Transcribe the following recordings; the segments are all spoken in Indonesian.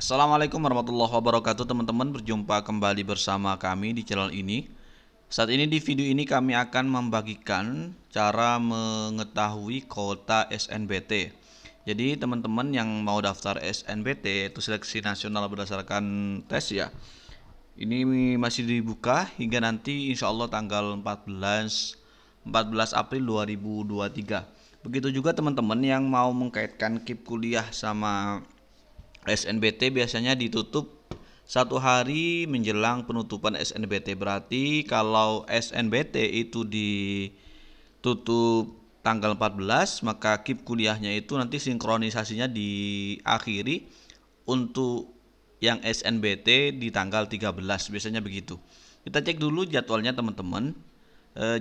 Assalamualaikum warahmatullahi wabarakatuh teman-teman, berjumpa kembali bersama kami di channel ini. Saat ini di video ini kami akan membagikan cara mengetahui kuota SNBT. Jadi teman-teman yang mau daftar SNBT itu seleksi nasional berdasarkan tes ya, ini masih dibuka hingga nanti insya Allah tanggal 14 April 2023. Begitu juga teman-teman yang mau mengkaitkan KIP kuliah sama SNBT biasanya ditutup 1 hari menjelang penutupan SNBT. Berarti kalau SNBT itu ditutup tanggal 14, maka KIP kuliahnya itu nanti sinkronisasinya diakhiri untuk yang SNBT di tanggal 13, biasanya begitu. Kita cek dulu jadwalnya teman-teman.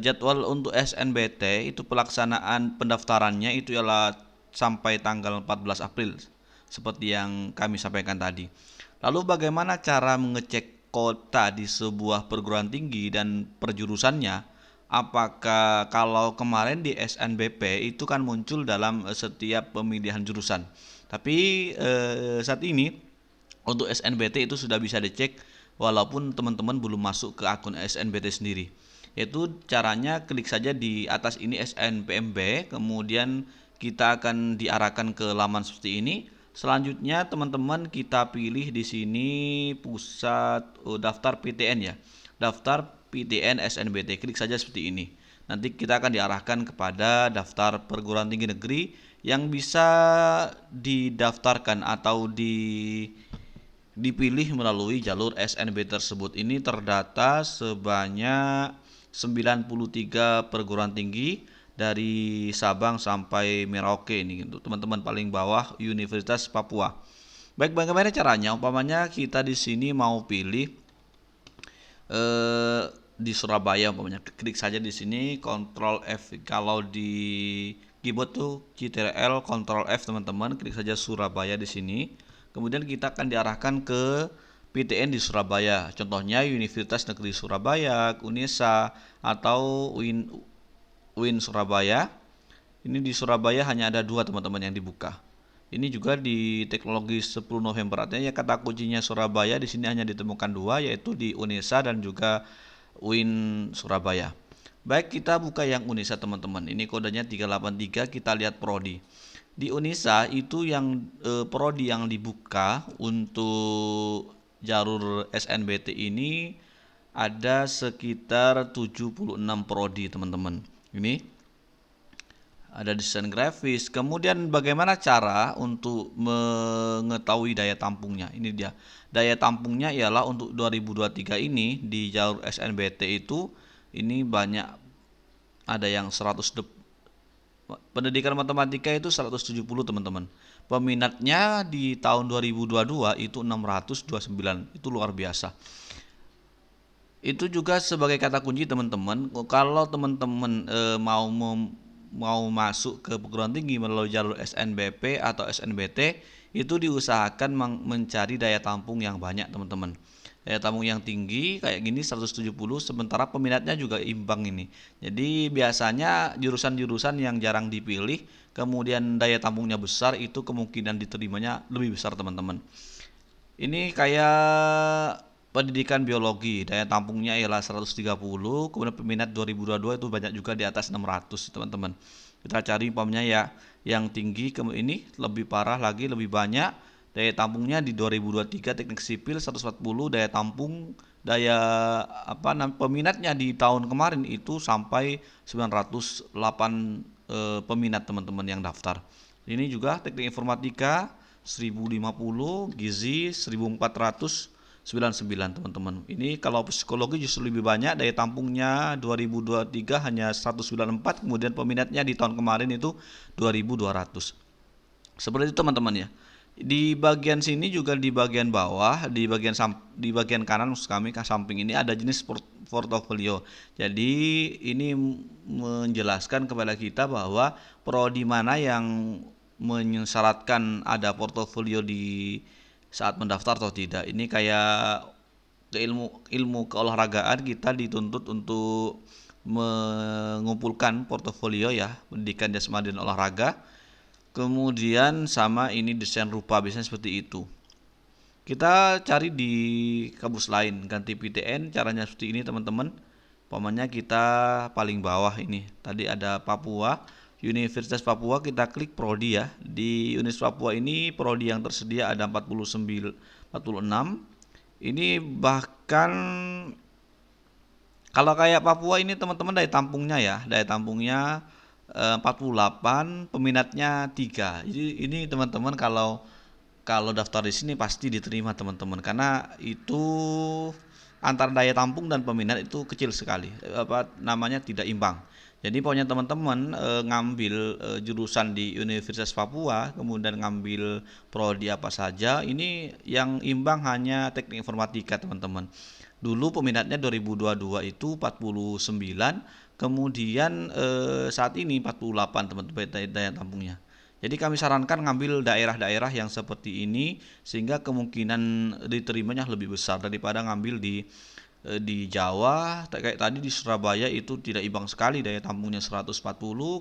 Jadwal untuk SNBT itu pelaksanaan pendaftarannya itu ialah sampai tanggal 14 April seperti yang kami sampaikan tadi. Lalu bagaimana cara mengecek kota di sebuah perguruan tinggi dan perjurusannya? Apakah kalau kemarin di SNBP itu kan muncul dalam setiap pemilihan jurusan. Tapi saat ini untuk SNBT itu sudah bisa dicek walaupun teman-teman belum masuk ke akun SNBT sendiri. Yaitu caranya klik saja di atas ini SNPMB, kemudian kita akan diarahkan ke laman seperti ini. Selanjutnya teman-teman kita pilih di sini pusat daftar PTN ya. Daftar PTN SNBT, klik saja seperti ini. Nanti kita akan diarahkan kepada daftar perguruan tinggi negeri yang bisa didaftarkan atau dipilih melalui jalur SNB tersebut. Ini terdata sebanyak 93 perguruan tinggi dari Sabang sampai Merauke ini untuk teman-teman paling bawah Universitas Papua. Baik, bagaimana caranya? Umpamanya kita di sini mau pilih di Surabaya umpamanya, klik saja di sini Ctrl F. Kalau di keyboard tuh Ctrl Ctrl F teman-teman, klik saja Surabaya di sini. Kemudian kita akan diarahkan ke PTN di Surabaya. Contohnya Universitas Negeri Surabaya, UNESA atau UIN Surabaya. Ini di Surabaya hanya ada 2 teman-teman yang dibuka. Ini juga di teknologi 10 November. Artinya ya kata kuncinya Surabaya di sini hanya ditemukan 2, yaitu di UNESA dan juga UIN Surabaya. Baik, kita buka yang UNESA teman-teman. Ini kodenya 383, kita lihat prodi. Di UNESA itu yang prodi yang dibuka untuk jalur SNBT ini ada sekitar 76 prodi teman-teman. Ini ada desain grafis. Kemudian bagaimana cara untuk mengetahui daya tampungnya? Ini dia. Daya tampungnya ialah untuk 2023 ini di jalur SNBT itu ini banyak, ada yang 100 pendidikan matematika itu 170 teman-teman. Peminatnya di tahun 2022 itu 629. Itu luar biasa. Itu juga sebagai kata kunci teman-teman. Kalau teman-teman mau masuk ke perguruan tinggi melalui jalur SNBP atau SNBT, itu diusahakan mencari daya tampung yang banyak teman-teman. Daya tampung yang tinggi kayak gini 170, sementara peminatnya juga imbang ini. Jadi biasanya jurusan-jurusan yang jarang dipilih kemudian daya tampungnya besar, itu kemungkinan diterimanya lebih besar teman-teman. Ini kayak pendidikan biologi, daya tampungnya ialah 130, kemudian peminat 2022 itu banyak juga di atas 600 teman-teman. Kita cari umpamanya ya yang tinggi, ini lebih parah lagi, lebih banyak daya tampungnya di 2023 teknik sipil 140, daya tampung daya peminatnya di tahun kemarin itu sampai 908 peminat teman-teman yang daftar. Ini juga teknik informatika 1050, gizi 1499 teman-teman. Ini kalau psikologi justru lebih banyak, daya tampungnya 2023 hanya 194, kemudian peminatnya di tahun kemarin itu 2200. Seperti itu teman-teman ya. Di bagian sini juga di bagian bawah, di bagian kanan maksud kami ke samping ini ada jenis portofolio. Jadi ini menjelaskan kepada kita bahwa prodi mana yang mensyaratkan ada portofolio di saat mendaftar atau tidak. Ini kayak ilmu keolahragaan, kita dituntut untuk mengumpulkan portofolio ya, pendidikan jasmani dan olahraga. Kemudian sama ini desain rupa, biasanya seperti itu. Kita cari di kampus lain, ganti PTN, caranya seperti ini teman-teman. Umpamanya kita paling bawah ini, tadi ada Papua, Universitas Papua, kita klik prodi ya. Di Universitas Papua ini prodi yang tersedia ada 49, 46. Ini bahkan kalau kayak Papua ini teman-teman daya tampungnya ya, daya tampungnya 48, peminatnya 3. Jadi ini teman-teman kalau kalau daftar di sini pasti diterima teman-teman karena itu antara daya tampung dan peminat itu kecil sekali. Apa namanya tidak imbang. Jadi pokoknya teman-teman ngambil jurusan di Universitas Papua, kemudian ngambil prodi apa saja, ini yang imbang hanya teknik informatika teman-teman. Dulu peminatnya 2022 itu 49, kemudian saat ini 48 teman-teman daya tampungnya. Jadi kami sarankan ngambil daerah-daerah yang seperti ini sehingga kemungkinan diterimanya lebih besar daripada ngambil di Jawa kayak tadi di Surabaya itu tidak imbang sekali daya tampungnya 140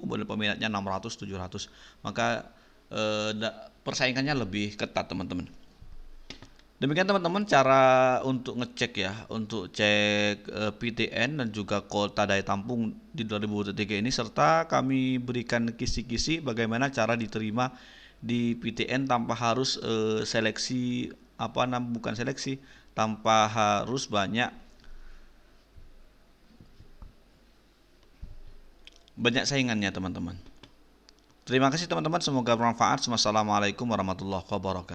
kemudian peminatnya 600 700 maka persaingannya lebih ketat teman-teman. Demikian teman-teman cara untuk ngecek ya, untuk cek PTN dan juga kuota daya tampung di 2023 ini serta kami berikan kisi-kisi bagaimana cara diterima di PTN tanpa harus seleksi bukan seleksi, tanpa harus banyak saingannya teman-teman. Terima kasih teman-teman, semoga bermanfaat. Wassalamualaikum warahmatullahi wabarakatuh.